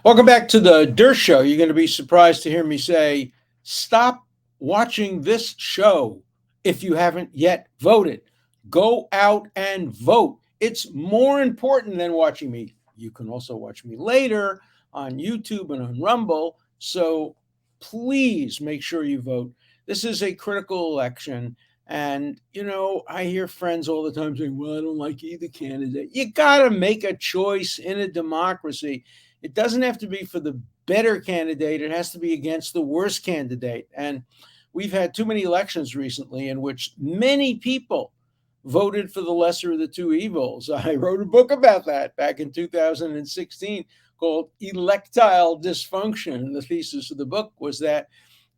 Welcome back to the Dershow. You're going to be surprised to hear me say, stop watching this show if you haven't yet voted. Go out and vote. It's more important than watching me. You can also watch me later on YouTube and on Rumble. So please make sure you vote. This is a critical election. And, I hear friends all the time saying, well, I don't like either candidate. You got to make a choice in a democracy. It doesn't have to be for the better candidate. It has to be against the worst candidate. And we've had too many elections recently in which many people voted for the lesser of the two evils. I wrote a book about that back in 2016 called Electile Dysfunction. And the thesis of the book was that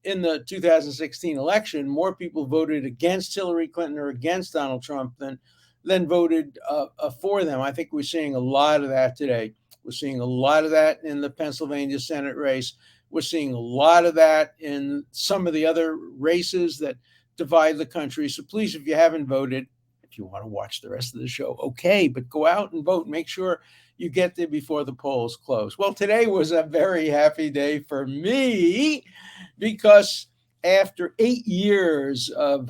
in the 2016 election, more people voted against Hillary Clinton or against Donald Trump than voted for them. I think we're seeing a lot of that today. We're seeing a lot of that in the Pennsylvania Senate race. We're seeing a lot of that in some of the other races that divide the country. So please, if you haven't voted, if you want to watch the rest of the show, okay, but go out and vote. Make sure you get there before the polls close. Well, today was a very happy day for me because after 8 years of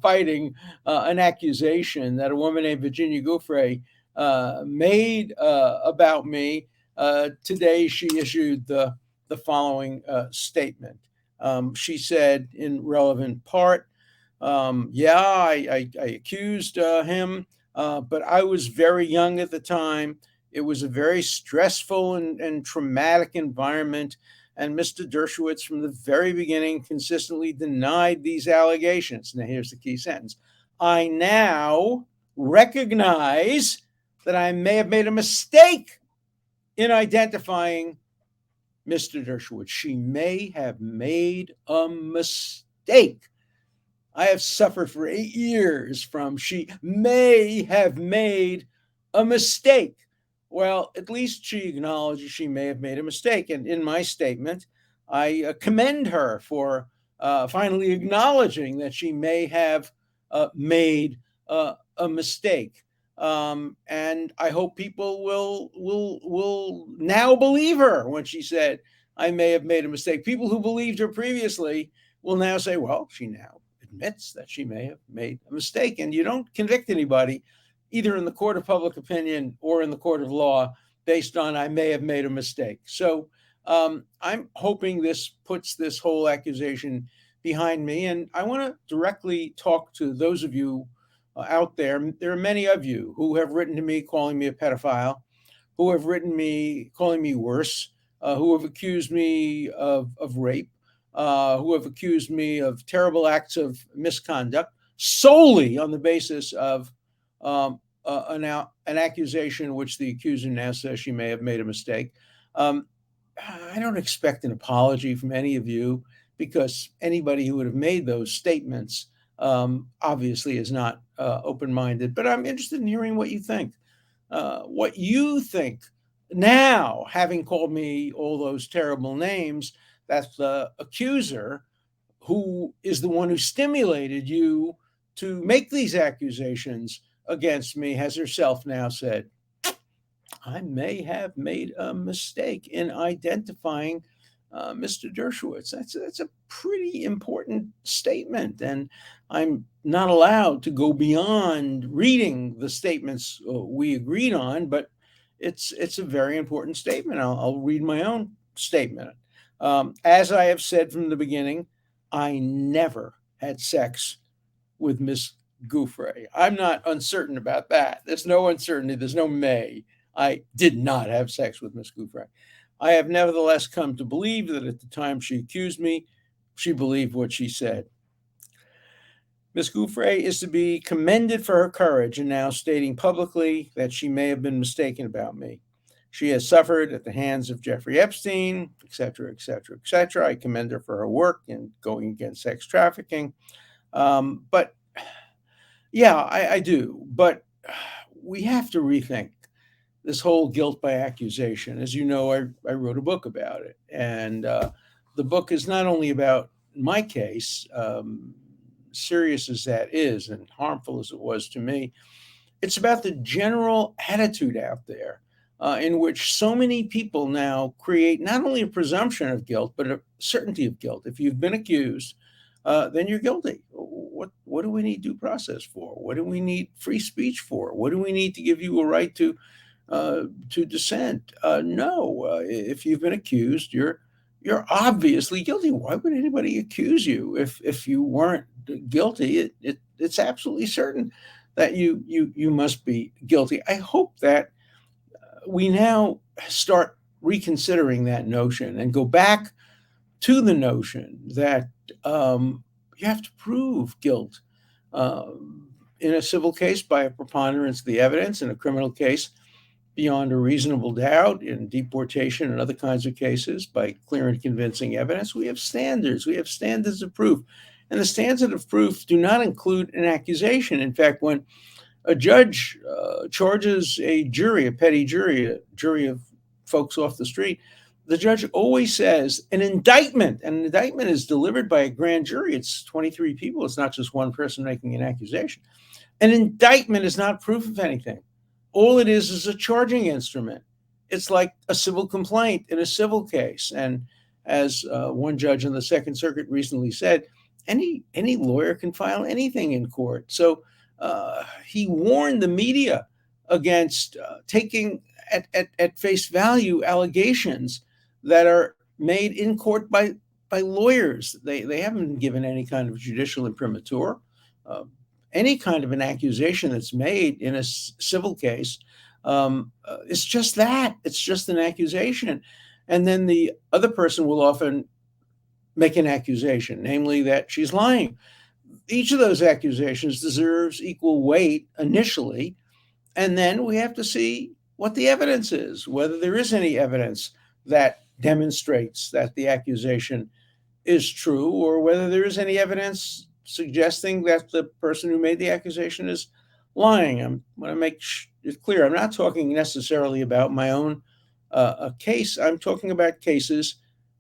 fighting an accusation that a woman named Virginia Giuffre made about me, today she issued the following statement. She said, in relevant part, yeah, I accused him, but I was very young at the time. It was a very stressful and traumatic environment. And Mr. Dershowitz, from the very beginning, consistently denied these allegations. Now, here's the key sentence. I now recognize that I may have made a mistake in identifying Mr. Dershowitz. She may have made a mistake. I have suffered for 8 years from she may have made a mistake. Well, at least she acknowledges she may have made a mistake. And in my statement, I commend her for finally acknowledging that she may have made a mistake. And I hope people will now believe her when she said, I may have made a mistake. People who believed her previously will now say, well, she now admits that she may have made a mistake. And you don't convict anybody either in the court of public opinion or in the court of law based on I may have made a mistake. So I'm hoping this puts this whole accusation behind me. And I want to directly talk to those of you out there. There are many of you who have written to me calling me a pedophile, who have written me calling me worse, who have accused me of rape, who have accused me of terrible acts of misconduct solely on the basis of an accusation which the accuser now says she may have made a mistake. I don't expect an apology from any of you because anybody who would have made those statements obviously is not open-minded. But I'm interested in hearing what you think. What you think now, having called me all those terrible names, that the accuser, who is the one who stimulated you to make these accusations against me, has herself now said, I may have made a mistake in identifying Mr. Dershowitz. That's a pretty important statement, and I'm not allowed to go beyond reading the statements we agreed on, but it's a very important statement. I'll read my own statement. As I have said from the beginning, I never had sex with Miss Giuffre. I'm not uncertain about that. There's no uncertainty. There's no may. I did not have sex with Miss Giuffre. I have nevertheless come to believe that at the time she accused me, she believed what she said. Miss Giuffre is to be commended for her courage in now stating publicly that she may have been mistaken about me. She has suffered at the hands of Jeffrey Epstein, et cetera, et cetera, et cetera. I commend her for her work in going against sex trafficking. But yeah, I do. But we have to rethink this whole guilt by accusation. As you know, I wrote a book about it. And the book is not only about my case, serious as that is and harmful as it was to me, it's about the general attitude out there in which so many people now create not only a presumption of guilt, but a certainty of guilt. If you've been accused, then you're guilty. What do we need due process for? What do we need free speech for? What do we need to give you a right to dissent? No, if you've been accused, you're obviously guilty. Why would anybody accuse you if you weren't guilty? It's absolutely certain that you must be guilty. I hope that we now start reconsidering that notion and go back to the notion that you have to prove guilt in a civil case by a preponderance of the evidence, in a criminal case beyond a reasonable doubt, in deportation and other kinds of cases by clear and convincing evidence. We have standards. We have standards of proof. And the standards of proof do not include an accusation. In fact, when a judge charges a jury, a petty jury, a jury of folks off the street, the judge always says an indictment. And an indictment is delivered by a grand jury. It's 23 people. It's not just one person making an accusation. An indictment is not proof of anything. All it is a charging instrument. It's like a civil complaint in a civil case. And as one judge in the Second Circuit recently said, any lawyer can file anything in court. So he warned the media against taking at face value allegations that are made in court by lawyers. They haven't been given any kind of judicial imprimatur. Any kind of an accusation that's made in a civil case is just that. It's just an accusation. And then the other person will often make an accusation, namely that she's lying. Each of those accusations deserves equal weight initially, and then we have to see what the evidence is, whether there is any evidence that demonstrates that the accusation is true, or whether there is any evidence suggesting that the person who made the accusation is lying. I want to make it clear, I'm not talking necessarily about my own case. I'm talking about cases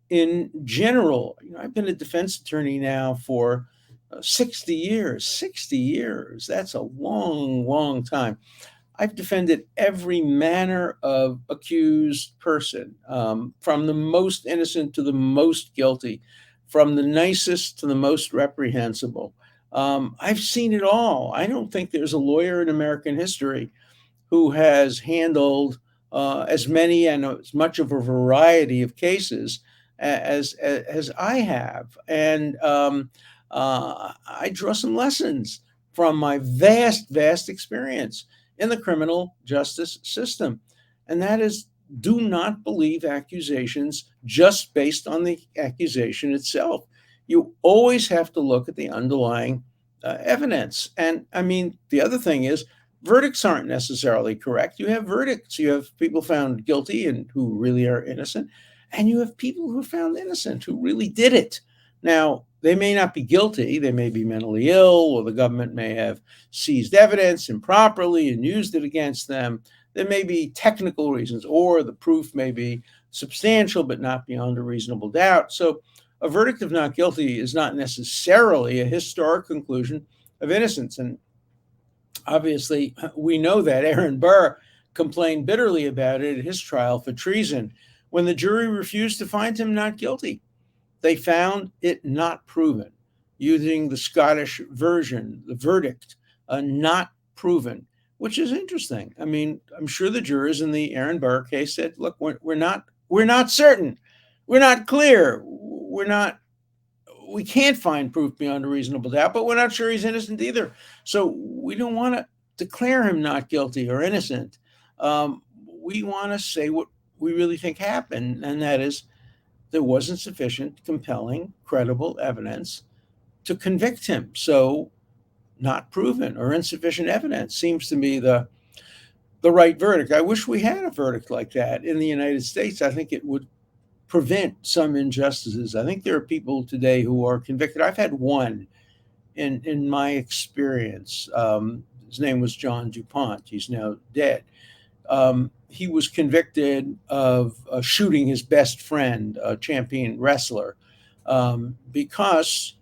in general. I've been a defense attorney now for 60 years. 60 years. That's a long, long time. I've defended every manner of accused person, from the most innocent to the most guilty, from the nicest to the most reprehensible. I've seen it all. I don't think there's a lawyer in American history who has handled as many and as much of a variety of cases as I have. And I draw some lessons from my vast experience in the criminal justice system. And that is, do not believe accusations just based on the accusation itself. You always have to look at the underlying evidence. And I mean, the other thing is, verdicts aren't necessarily correct. You have verdicts. You have people found guilty and who really are innocent, and you have people who are found innocent who really did it. Now, they may not be guilty. They may be mentally ill, or the government may have seized evidence improperly and used it against them. There may be technical reasons, or the proof may be substantial but not beyond a reasonable doubt. So a verdict of not guilty is not necessarily a historic conclusion of innocence. And obviously, we know that Aaron Burr complained bitterly about it at his trial for treason when the jury refused to find him not guilty. They found it not proven, using the Scottish version, the verdict, not proven, which is interesting. I mean, I'm sure the jurors in the Aaron Burr case said, look, we're not certain. We're not clear. We can't find proof beyond a reasonable doubt, but we're not sure he's innocent either. So we don't want to declare him not guilty or innocent. We want to say what we really think happened, and that is, there wasn't sufficient, compelling, credible evidence to convict him. So not proven or insufficient evidence seems to me the right verdict. I wish we had a verdict like that in the United States. I think it would prevent some injustices. I think there are people today who are convicted. I've had one in my experience. His name was John DuPont. He's now dead. He was convicted of shooting his best friend, a champion wrestler, because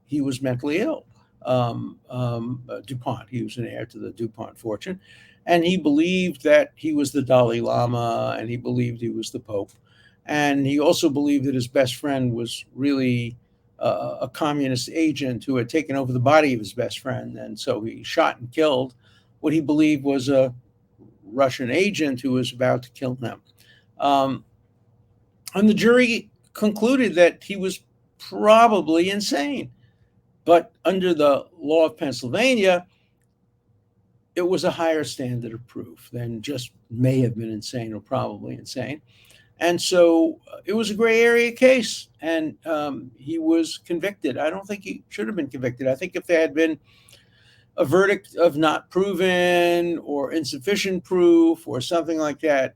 he was mentally ill. DuPont, he was an heir to the DuPont fortune. And he believed that he was the Dalai Lama, and he believed he was the Pope. And he also believed that his best friend was really a communist agent who had taken over the body of his best friend. And so he shot and killed what he believed was a Russian agent who was about to kill him. Um, and the jury concluded that he was probably insane. But under the law of Pennsylvania, it was a higher standard of proof than just may have been insane or probably insane. And so it was a gray area case, and he was convicted. I don't think he should have been convicted. I think if there had been a verdict of not proven or insufficient proof or something like that,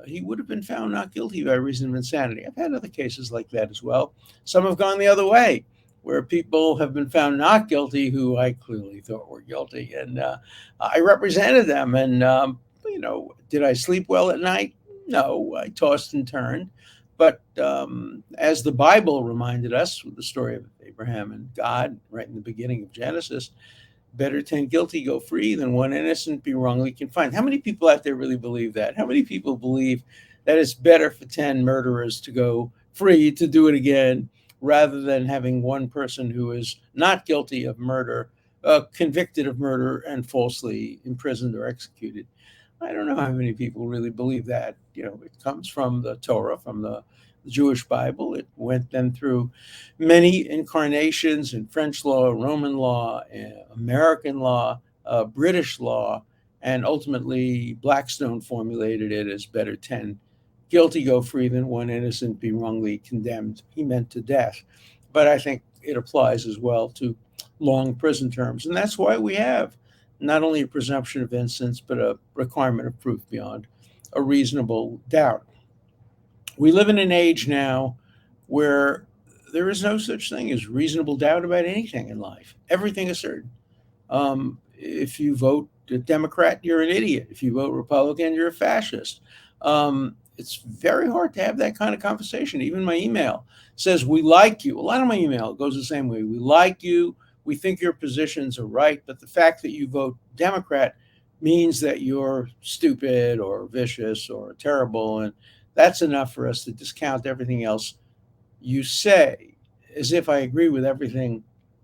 he would have been found not guilty by reason of insanity. I've had other cases like that as well. Some have gone the other way, where people have been found not guilty who I clearly thought were guilty. And I represented them. And, did I sleep well at night? No, I tossed and turned. But as the Bible reminded us with the story of Abraham and God right in the beginning of Genesis, better 10 guilty go free than one innocent be wrongly confined. How many people out there really believe that? How many people believe that it's better for 10 murderers to go free to do it again rather than having one person who is not guilty of murder, convicted of murder, and falsely imprisoned or executed? I don't know how many people really believe that. It comes from the Torah, from the Jewish Bible. It went then through many incarnations in French law, Roman law, American law, British law, and ultimately Blackstone formulated it as better 10 guilty go free than one innocent be wrongly condemned. He meant to death. But I think it applies as well to long prison terms. And that's why we have not only a presumption of innocence, but a requirement of proof beyond a reasonable doubt. We live in an age now where there is no such thing as reasonable doubt about anything in life. Everything is certain. If you vote Democrat, you're an idiot. If you vote Republican, you're a fascist. It's very hard to have that kind of conversation. Even my email says, we like you. A lot of my email goes the same way. We like you. We think your positions are right. But the fact that you vote Democrat means that you're stupid or vicious or terrible. And that's enough for us to discount everything else you say, as if I agree with everything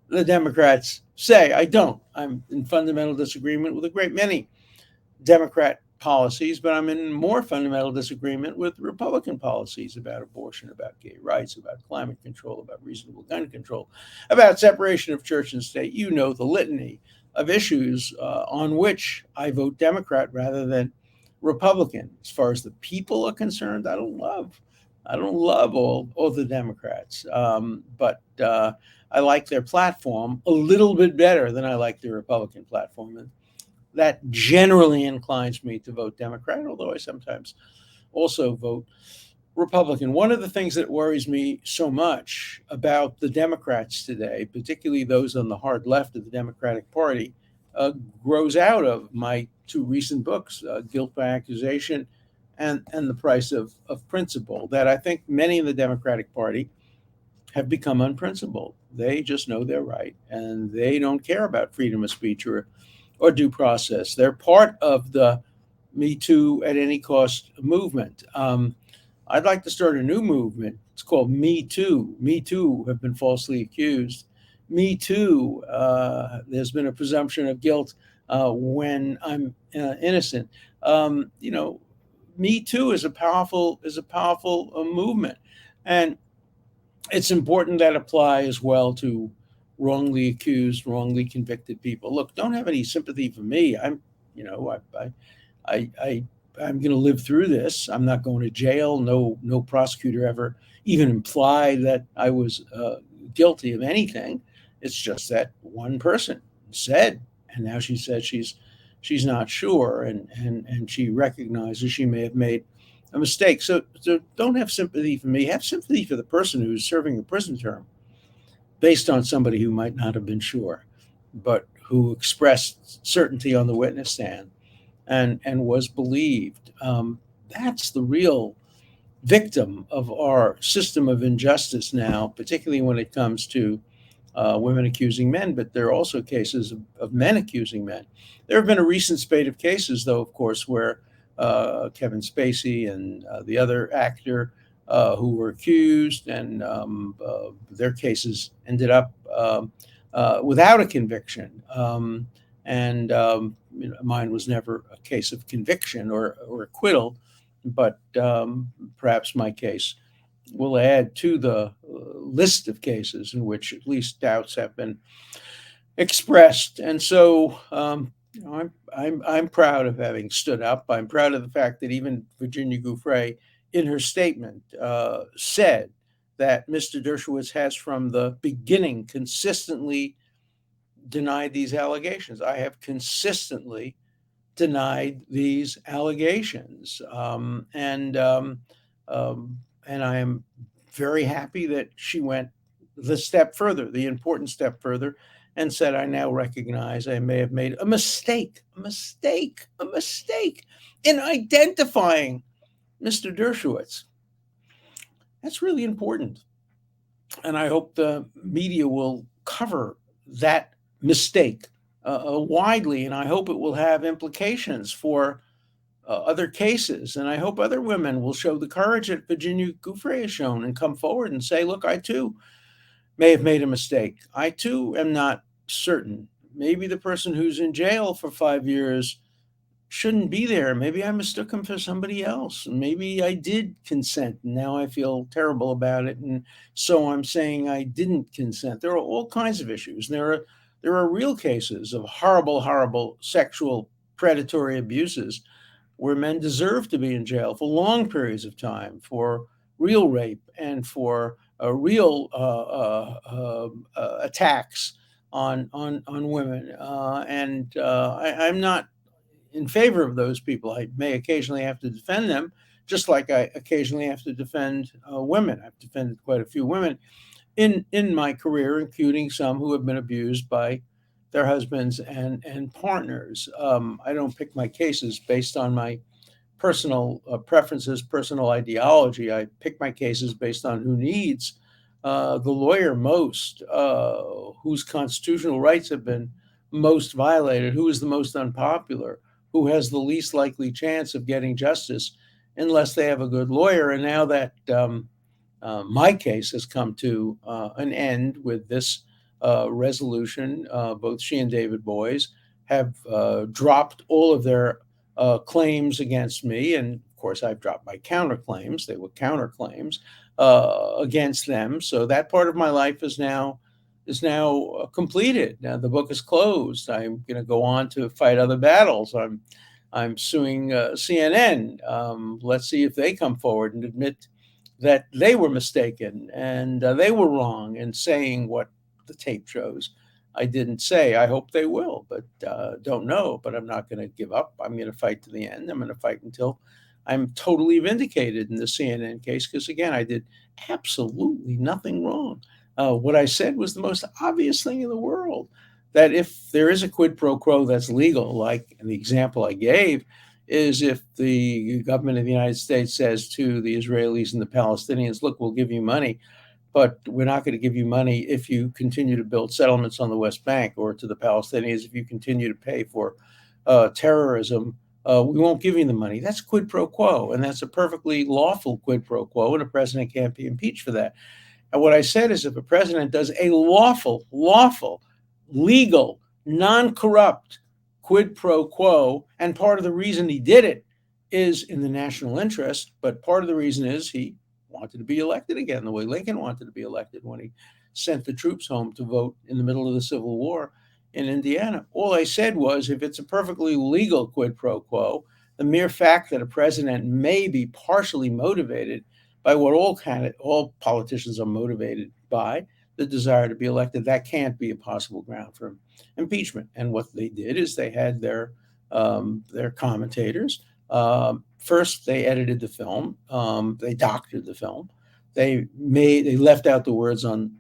the Democrats say. I don't. I'm in fundamental disagreement with a great many Democrat policies, but I'm in more fundamental disagreement with Republican policies about abortion, about gay rights, about climate control, about reasonable gun control, about separation of church and state. You know the litany of issues on which I vote Democrat rather than Republican. As far as the people are concerned, I don't love all the Democrats, but I like their platform a little bit better than I like the Republican platform. And that generally inclines me to vote Democrat, although I sometimes also vote Republican. One of the things that worries me so much about the Democrats today, particularly those on the hard left of the Democratic Party, grows out of my two recent books, Guilt by Accusation and The Price of Principle, that I think many in the Democratic Party have become unprincipled. They just know they're right, and they don't care about freedom of speech or due process. They're part of the Me Too at any cost movement. I'd like to start a new movement. It's called Me Too. Me Too have been falsely accused. Me Too. There's been a presumption of guilt when I'm innocent. Me Too is a powerful movement, and it's important that apply as well to wrongly accused, wrongly convicted people. Look, don't have any sympathy for me. You know, I'm going to live through this. I'm not going to jail. No prosecutor ever even implied that I was guilty of anything. It's just that one person said, and now she said she's not sure, and she recognizes she may have made a mistake. So don't have sympathy for me. Have sympathy for the person who's serving a prison term based on somebody who might not have been sure, but who expressed certainty on the witness stand and was believed. That's the real victim of our system of injustice now, particularly when it comes to women accusing men, but there are also cases of men accusing men. There have been a recent spate of cases, though, of course, where Kevin Spacey and the other actor who were accused, and their cases ended up without a conviction. Mine was never a case of conviction or acquittal, but perhaps my case will add to the list of cases in which at least doubts have been expressed. And so, I'm proud of having stood up. I'm proud of the fact that even Virginia Giuffre, in her statement, said that Mr. Dershowitz has from the beginning consistently denied these allegations. I have consistently denied these allegations, and I am very happy that she went the step further, the important step further, and said, I now recognize I may have made a mistake in identifying Mr. Dershowitz. That's really important. And I hope the media will cover that mistake widely, and I hope it will have implications for other cases. And I hope other women will show the courage that Virginia Giuffre has shown and come forward and say, look, I too may have made a mistake. I too am not certain. Maybe the person who's in jail for 5 years shouldn't be there. Maybe I mistook him for somebody else. Maybe I did consent, and now I feel terrible about it. And so I'm saying I didn't consent. There are all kinds of issues. There are real cases of horrible sexual predatory abuses where men deserve to be in jail for long periods of time for real rape and for real attacks on women. I'm not in favor of those people. I may occasionally have to defend them, just like I occasionally have to defend women. I've defended quite a few women in my career, including some who have been abused by their husbands and partners. I don't pick my cases based on my personal preferences, personal ideology. I pick my cases based on who needs the lawyer most, whose constitutional rights have been most violated, who is the most unpopular, who has the least likely chance of getting justice unless they have a good lawyer. And now that my case has come to an end with this resolution, both she and David Boies have dropped all of their claims against me. And of course, I've dropped my counterclaims. They were counterclaims against them. So that part of my life is now completed. Now the book is closed. I'm going to go on to fight other battles. I'm suing CNN. Let's see if they come forward and admit that they were mistaken and they were wrong in saying what the tape shows I didn't say. I hope they will, but don't know. But I'm not going to give up. I'm going to fight to the end. I'm going to fight until I'm totally vindicated in the CNN case, because again, I did absolutely nothing wrong. What I said was the most obvious thing in the world, that if there is a quid pro quo that's legal, like the example I gave, is if the government of the United States says to the Israelis and the Palestinians, look, we'll give you money, but we're not going to give you money if you continue to build settlements on the West Bank, or to the Palestinians, if you continue to pay for terrorism, we won't give you the money. That's quid pro quo, and that's a perfectly lawful quid pro quo, and a president can't be impeached for that. And what I said is, if a president does a lawful, legal, non-corrupt quid pro quo, and part of the reason he did it is in the national interest, but part of the reason is he wanted to be elected again, the way Lincoln wanted to be elected when he sent the troops home to vote in the middle of the Civil War in Indiana. All I said was, if it's a perfectly legal quid pro quo, the mere fact that a president may be partially motivated by what all politicians are motivated by, the desire to be elected, that can't be a possible ground for impeachment. And what they did is they had their commentators. First, they edited the film. They doctored the film. They left out the words on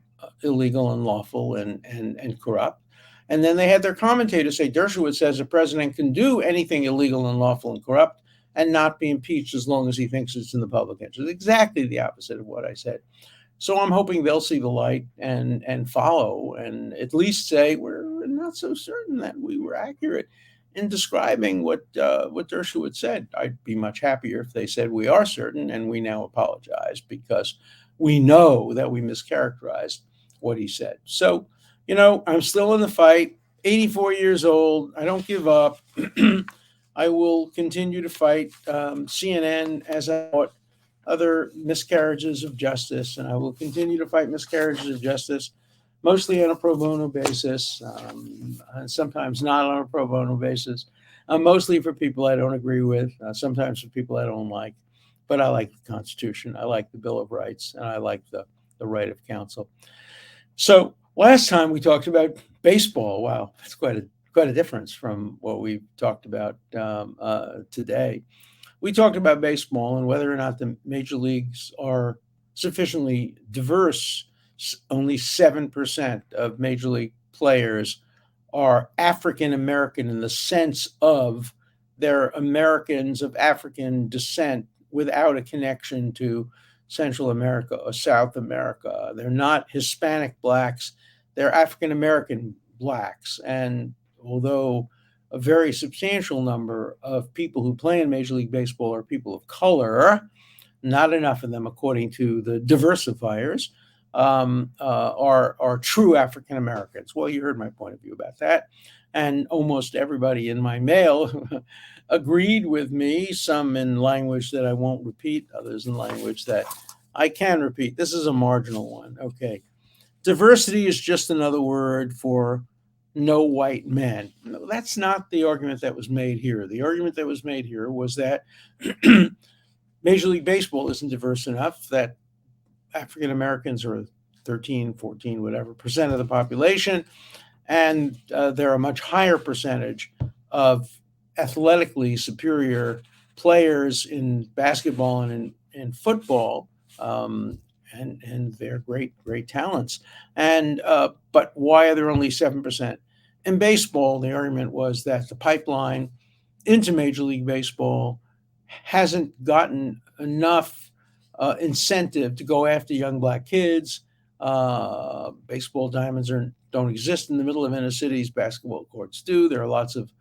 illegal, unlawful, and corrupt. And then they had their commentators say, Dershowitz says a president can do anything illegal, unlawful, and corrupt and not be impeached as long as he thinks it's in the public interest. Exactly the opposite of what I said. So I'm hoping they'll see the light and follow, and at least say we're not so certain that we were accurate in describing what Dershowitz said. I'd be much happier if they said we are certain and we now apologize because we know that we mischaracterized what he said. So, I'm still in the fight. 84 years old. I don't give up. I will continue to fight CNN as I fought other miscarriages of justice, and I will continue to fight miscarriages of justice, mostly on a pro bono basis, and sometimes not on a pro bono basis, mostly for people I don't agree with, sometimes for people I don't like. But I like the Constitution, I like the Bill of Rights, and I like the right of counsel. So last time we talked about baseball. Wow, that's quite a difference from what we talked about today. We talked about baseball and whether or not the major leagues are sufficiently diverse. Only 7% of major league players are African American in the sense of they're Americans of African descent without a connection to Central America or South America. They're not Hispanic blacks, they're African American blacks. And although a very substantial number of people who play in Major League Baseball are people of color, not enough of them, according to the diversifiers, are true African Americans. Well, you heard my point of view about that. And almost everybody in my mail agreed with me, some in language that I won't repeat, others in language that I can repeat. This is a marginal one. Okay. Diversity is just another word for no white men. No, that's not the argument that was made here. The argument that was made here was that Major League Baseball isn't diverse enough, that African Americans are 13, 14, whatever percent of the population, and there are a much higher percentage of athletically superior players in basketball and in football, and they're great talents. And but why are there only 7%? In baseball, the argument was that the pipeline into Major League Baseball hasn't gotten enough incentive to go after young black kids. Baseball diamonds don't exist in the middle of inner cities. Basketball courts do. There are lots of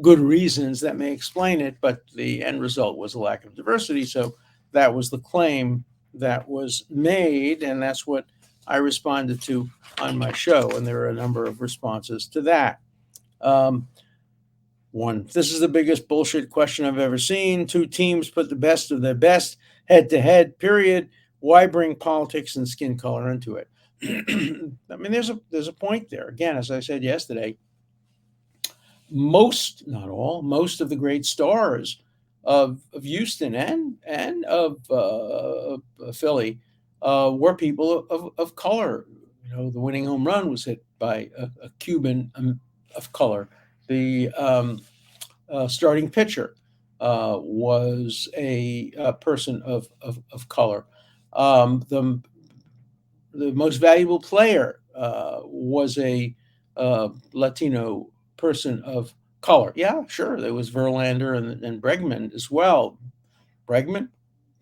good reasons that may explain it, but the end result was a lack of diversity. So that was the claim that was made, and that's what I responded to on my show. And there are a number of responses to that. One, this is the biggest bullshit question I've ever seen. Two teams put the best of their best head to head, period. Why bring politics and skin color into it? I mean, there's a point there. Again, as I said yesterday, most, not all, most of the great stars of Houston and of Philly were people of color. The winning home run was hit by a Cuban of color. The starting pitcher was a person of color. The most valuable player was a Latino person of color. Yeah, sure. There was Verlander and Bregman as well. Bregman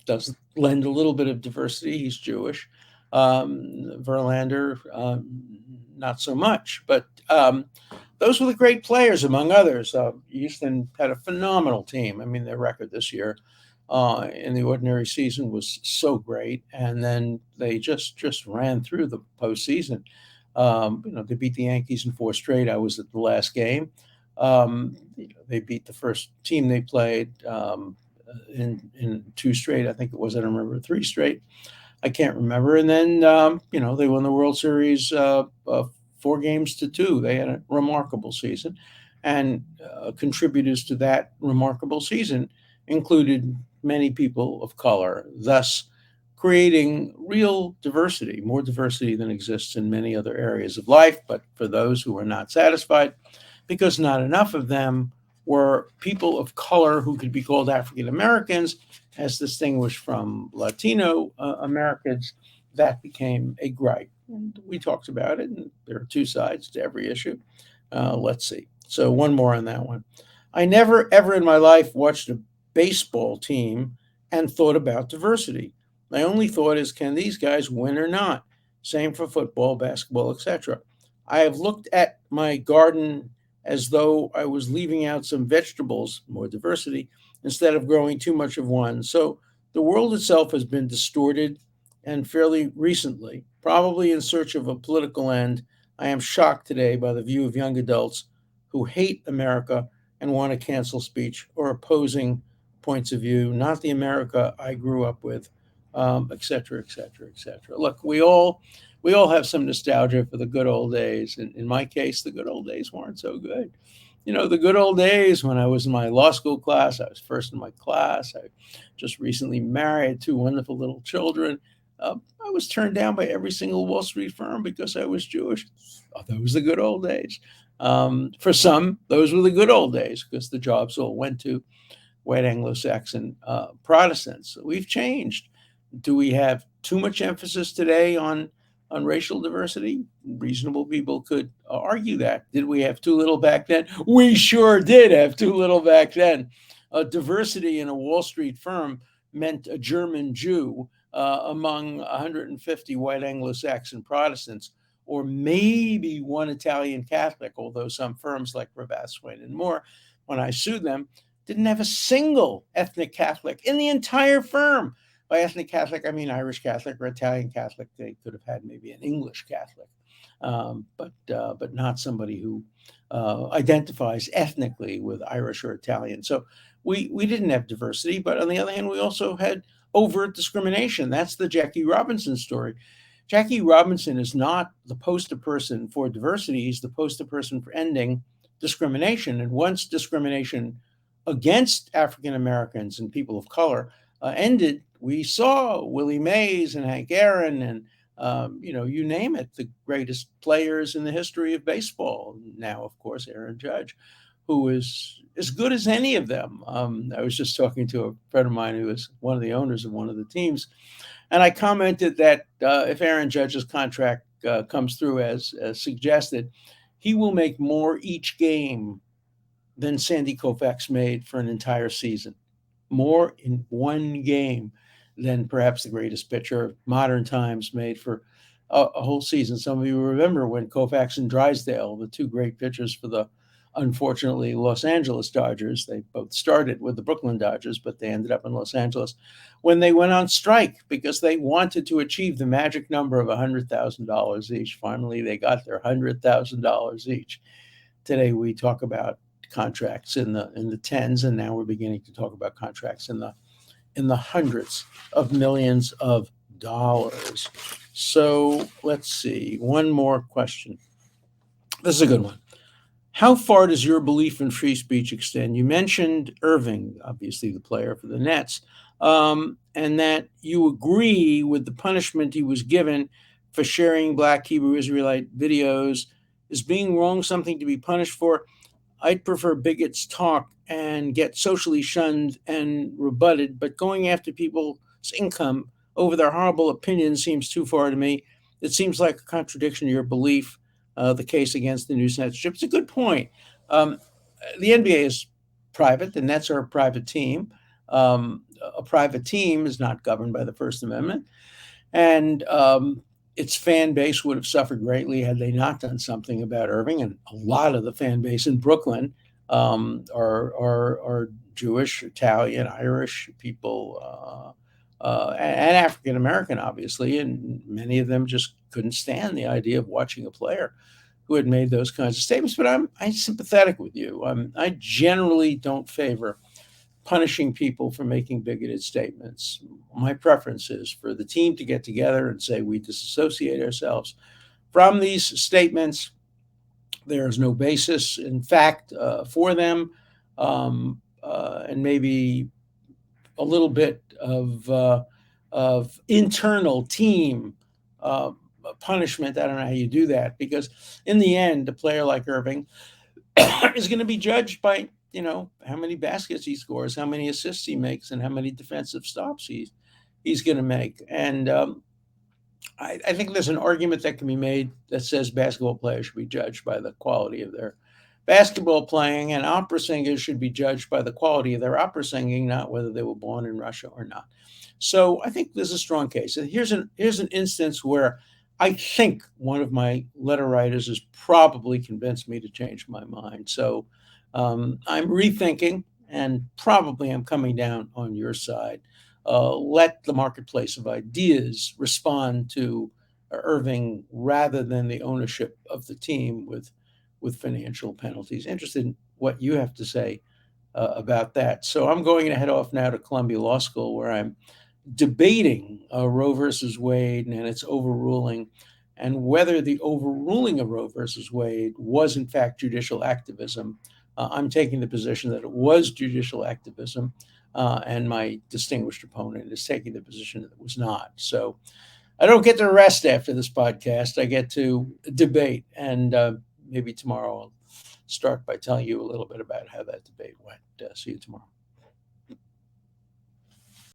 does lend a little bit of diversity. He's Jewish. Verlander, not so much. But those were the great players, among others. Houston had a phenomenal team. I mean, their record this year in the ordinary season was so great, and then they just ran through the postseason. They beat the Yankees in 4 straight. I was at the last game. They beat the first team they played in 2 straight. I think it was, I don't remember, 3 straight. I can't remember. And then, they won the World Series 4 games to 2. They had a remarkable season. And contributors to that remarkable season included many people of color, thus creating real diversity, more diversity than exists in many other areas of life. But for those who are not satisfied, because not enough of them were people of color who could be called African Americans, as distinguished from Latino Americans, that became a gripe. And we talked about it, and there are 2 sides to every issue. Let's see. So one more on that one. I never, ever in my life watched a baseball team and thought about diversity. My only thought is, can these guys win or not? Same for football, basketball, etc. I have looked at my garden as though I was leaving out some vegetables, more diversity, instead of growing too much of one. So the world itself has been distorted, and fairly recently, probably in search of a political end. I am shocked today by the view of young adults who hate America and want to cancel speech or opposing points of view, not the America I grew up with, et cetera, et cetera, et cetera. Look, we all have some nostalgia for the good old days. And in my case, the good old days weren't so good. The good old days when I was in my law school class, I was first in my class. I just recently married two wonderful little children. I was turned down by every single Wall Street firm because I was Jewish. Oh, those were the good old days. For some, those were the good old days because the jobs all went to white Anglo-Saxon Protestants. We've changed. Do we have too much emphasis today on racial diversity? Reasonable people could argue that. Did we have too little back then? We sure did have too little back then. Diversity in a Wall Street firm meant a German Jew among 150 white Anglo-Saxon Protestants, or maybe one Italian Catholic, although some firms like Ravath, Swain, and Moore, when I sued them, didn't have a single ethnic Catholic in the entire firm. By ethnic Catholic, I mean Irish Catholic or Italian Catholic. They could have had maybe an English Catholic, but not somebody who identifies ethnically with Irish or Italian. So we didn't have diversity, but on the other hand, we also had overt discrimination. That's the Jackie Robinson story. Jackie Robinson is not the poster person for diversity. He's the poster person for ending discrimination. And once discrimination against African Americans and people of color ended, we saw Willie Mays and Hank Aaron and you name it, the greatest players in the history of baseball. Now, of course, Aaron Judge, who is as good as any of them. I was just talking to a friend of mine who is one of the owners of one of the teams, and I commented that if Aaron Judge's contract comes through as suggested, he will make more each game than Sandy Koufax made for an entire season. More in one game than perhaps the greatest pitcher of modern times made for a whole season. Some of you remember when Koufax and Drysdale, the two great pitchers for the unfortunately Los Angeles Dodgers, they both started with the Brooklyn Dodgers, but they ended up in Los Angeles, when they went on strike because they wanted to achieve the magic number of $100,000 each. Finally, they got their $100,000 each. Today we talk about contracts in the tens, and now we're beginning to talk about contracts in the hundreds of millions of dollars. So let's see, one more question. This is a good one. How far does your belief in free speech extend? You mentioned Irving, obviously the player for the Nets, and that you agree with the punishment he was given for sharing Black Hebrew Israelite videos. Is being wrong something to be punished for? I'd prefer bigots talk and get socially shunned and rebutted, but going after people's income over their horrible opinions seems too far to me. It seems like a contradiction to your belief, the case against the new censorship. It's a good point. The NBA is private. The Nets are a private team. A private team is not governed by the First Amendment. And its fan base would have suffered greatly had they not done something about Irving. And a lot of the fan base in Brooklyn are Jewish, Italian, Irish people, and African American, obviously. And many of them just couldn't stand the idea of watching a player who had made those kinds of statements. But I'm sympathetic with you. I generally don't favor punishing people for making bigoted statements. My preference is for the team to get together and say we disassociate ourselves from these statements. There is no basis, in fact, for them, and maybe a little bit of internal team punishment. I don't know how you do that, because in the end, a player like Irving is going to be judged by how many baskets he scores, how many assists he makes, and how many defensive stops he's going to make. And I think there's an argument that can be made that says basketball players should be judged by the quality of their basketball playing, and opera singers should be judged by the quality of their opera singing, not whether they were born in Russia or not. So I think there's a strong case. And here's an instance where I think one of my letter writers has probably convinced me to change my mind. So I'm rethinking, and probably I'm coming down on your side. Let the marketplace of ideas respond to Irving rather than the ownership of the team with financial penalties. Interested in what you have to say about that. So I'm going to head off now to Columbia Law School, where I'm debating Roe versus Wade and its overruling, and whether the overruling of Roe versus Wade was in fact judicial activism. I'm taking the position that it was judicial activism, and my distinguished opponent is taking the position that it was not. So I don't get to rest after this podcast. I get to debate, and maybe tomorrow I'll start by telling you a little bit about how that debate went. See you tomorrow.